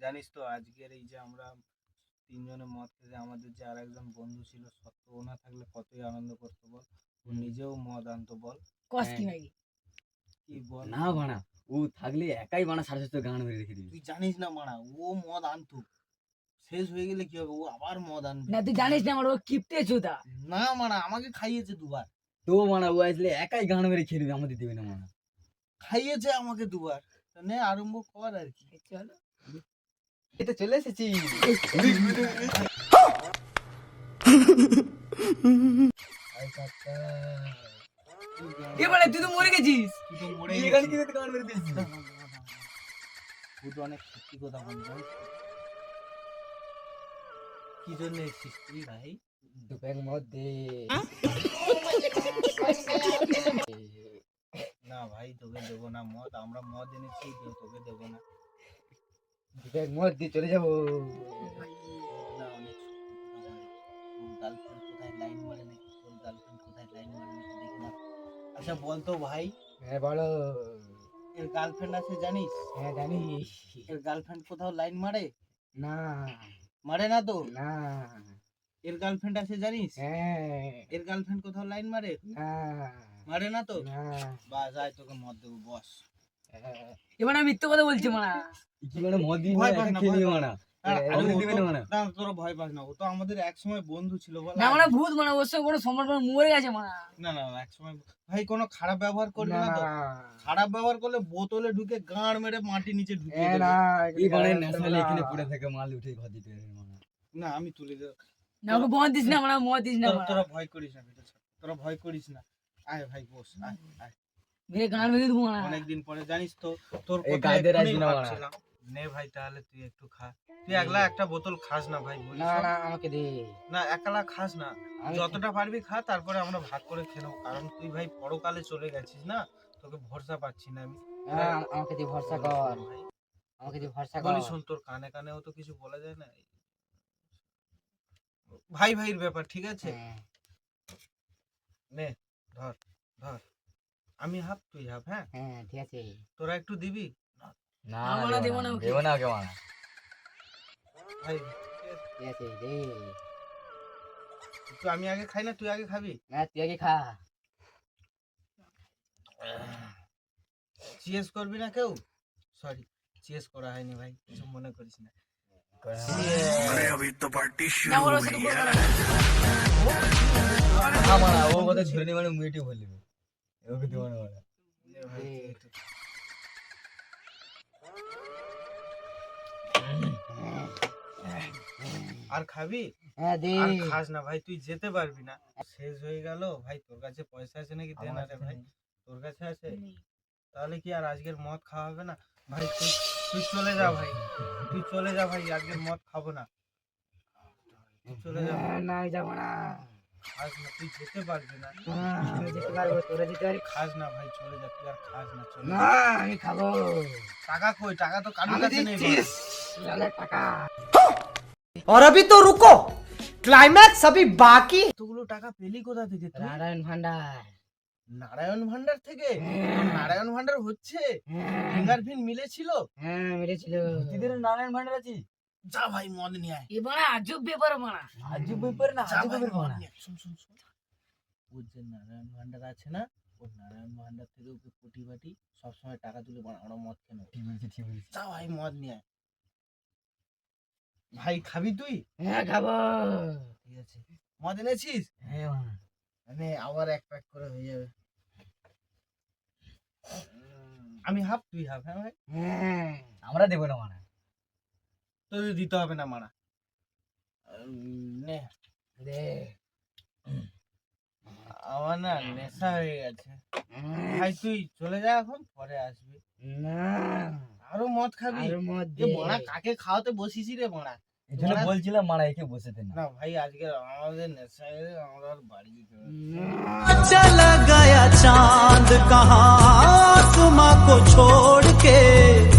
জানিস তো আজকের এই যে আমরা তিনজনে মদ খেতে আমাদের যে আর একজন বন্ধু ছিল সত্য, ও না থাকলে কতই আনন্দ করতো বল। ও নিজেও মদ আনতো বল। কস কি ভাই? কি বল না বানা, ও থাকলে একাই বানা সাড়ে সাতটা গান মেরে রেখে দিবি। তুই জানিস না মারা, ও মদ আনতো, শেষ হয়ে গেলে কি হবে, ও আবার মদ আনবে। না তুই জানিস না আমার ও কিপটে চুদা। না মারা, আমাকে খাইয়েছে দুবার। তো বানা ও আসলে একাই গান মেরে খেয়ে দিবি, আমাদের দিবি না বানা। খাইয়েছে আমাকে দুবার। তা নে আরম্ভ কর আর কি। চলো এই তো চলে এসেছি। এবারে তুই তো মরে গেছিস। তুই তো মরে এই গেছিস। গান কিনে তো গান মেরে দিয়েছিস। তুই তো অনেক সত্যি কথা বলছিস। কি জন্য এসেছিস তুই ভাই? দু প্যাক মদ দে। না ভাই, তোকে দেবো না মদ, আমরা মদ এনেছি, তোকে দেবো না। দু প্যাক মদ দিয়ে চলে যাবো। না, অনেক গার্লফ্রেন্ড কোথায় লাইন মারে নাকি, তোর গার্লফ্রেন্ড কোথায় লাইন মারে নাকি দেখি না। আচ্ছা বলতো ভাই, হ্যাঁ বলো। এর গার্লফ্রেন্ড আছে জানিস? হ্যাঁ জানি। এর গার্লফ্রেন্ড কোথাও লাইন মারে? না মারে না তো? না। এর গার্লফ্রেন্ড আছে জানিস? হ্যাঁ এর গার্লফ্রেন্ড কোথাও লাইন মারে? না মারে না তো? না। বাস আয়, তোকে মদ দেবো বস। এবার আমি মিথ্যে কথা বলছি মারা। কি মানে মদ দিয়ে ভয় পাস না, খেয়ে ভয় নিয়ে পাস বানা। আরে আমাকে ও দিবে তো- না মানা। না, তোরা ভয় পাস না, ও তো আমাদের এক সময় বন্ধু ছিল বল। না মানে ভূত মানে ওর সঙ্গে কোনো সম্পর্ক মরে গেছে মারা। না না না, এক সময় ভাই কোনো খারাপ ব্যবহার করবি না না তো? না। খারাপ ব্যবহার করলে বোতলে ঢুকে গাঁড় মেরে মাটি নিচে ঢুকিয়ে এ দেবে। না, মানে এই বানে নেশালে এখানে পড়ে থাকে, মাল উঠে ঘর দিতে পারে মানা। না আমি তুলে দেবো। না ওকে মদ দিস না মারা, মদ দিস না মারা। তোরা ভয় করিস না বেটা, তোরা ভয় করিস না। আয় ভাই বস, আয় আয়। মেরে গান ভেঙে দেবো মারা। অনেকদিন পরে জানিস তো তোর এই কথা গাইদের এক্ষুনি আসবি না মারা। ভাবছিলাম। নে ভাই তাহলে তুই একটু খা। তুই একলা একটা বোতল খাস না ভাই, বলিস না না আমাকে দে। না, একলা খাস না, আমি- যতটা পারবি খা, তারপরে আমরা ভাগ করে খেয়ে নেবো। কারণ তুই ভাই পরকালে চলে গেছিস না, তোকে ভরসা পাচ্ছি না আমি। হ্যাঁ, আমাকে দিয়ে ভরসা কর। ভাই আমাকে দিয়ে ভরসা কর। বলি শোন, তোর কানে কানেও তো কিছু বলা যায় না। ভাই ভাইয়ের ব্যাপার, ঠিক আছে? হ্যাঁ। নে ধর ধর, আমি হাফ তুই হাফ। হ্যাঁ হ্যাঁ ঠিক আছে। তোরা একটু দিবি না আমরা দেবো না ওকে। দেবো না ওকে মানা। ভাই। ঠিক আছে দে। তো আমি আগে খাই না, তুই আগে খাবি? না তুই আগে খা। চিয়েস করবি না কেউ? সরি, চিয়েস করা হয়নি ভাই, কিছু মনে করিস না। না ওর সাথে করবো না। না মানা, ও কথা ধরে নিয়ে মানে মুইটি বললি। ওকে দেবো না মানা। নে ভাই, তুই একটু। আর খাবি? হ্যাঁ দে। আর খাস না ভাই, তুই যেতে পারবি না, শেষ হয়ে গেল ভাই। তোর কাছে পয়সা আছে নাকি? দে না রে ভাই। তোর কাছে আছে? তাহলে কি আর আজকের মদ খাওয়া হবে না ভাই? তুই তুই চলে যা ভাই, তুই চলে যা ভাই, আজকের মদ খাবো না। তুই চলে যা ভাই। না যাবো না। খাস না, তুই যেতে পারবি না। আমি যেতে পারবো, তোরা যেতে পারবি। খাস না ভাই, চলে যা, তুই আর খাস না, চলে না যা। আমি খাবো। টাকা কই? টাকা তো কারোর আমি কাছে নেই ভাই। দিচ্ছিস। লালে টাকা। और अभी तो रुको, क्लाइमैक्स अभी बाकी। এতগুলো টাকা পেলি কোথা থেকে তুই? নারায়ণ ভান্ডার। নারায়ণ ভান্ডার থেকে? হ্যাঁ। তোর নারায়ণ ভান্ডার হচ্ছে? হ্যাঁ ফিঙ্গারপ্রিন্ট মিলেছিল? হ্যাঁ মেরেছিল। তোদের নারায়ণ ভান্ডার আছে? যা ভাই মদ নিয়ে আয়। এবার আজব ব্যাপার মারা। আজব ব্যাপার না, যা আজব ভাই ব্যাপার মদ না। নিয়ে আয়। শোন শোন শোন, ওর যে নারায়ণ ভান্ডার আছে না, ওর নারায়ণ ভান্ডার থেকে ওকে কোটি বাটি সবসময় টাকা তুলে আমরা মদ কেন। ঠিক বলছিস, ঠিক বলছিস। যা ভাই মদ নিয়ে আয়। ভাই খাবি তুই? হ্যাঁ খাবো। ঠিক আছে, মদ এনেছিস? হ্যাঁ মানা। মানে আবার এক প্যাক করে হয়ে যাবে। আমি হাফ তুই হাফ। হ্যাঁ ভাই, হ্যাঁ আমরা দেবো না মানা। তোদের দিতে হবে না মানা। নে, দে। আমার না নেশা হয়ে গেছে ভাই, তুই চলে যা এখন, পরে আসবি। না আরো মদ খাবি? আর মদ এ দে। বড়া, কাকে খাওয়াতে বসিস রে বড়া? এই জন্য বলছিলাম মারা একে বসে দে না। না ভাই, আজকে আমাদের নেশা হয়ে গেছে, আমরা আর বাড়ি যেতে পারছি না। चला गया चांद कहाँ आसमां को छोड़ के।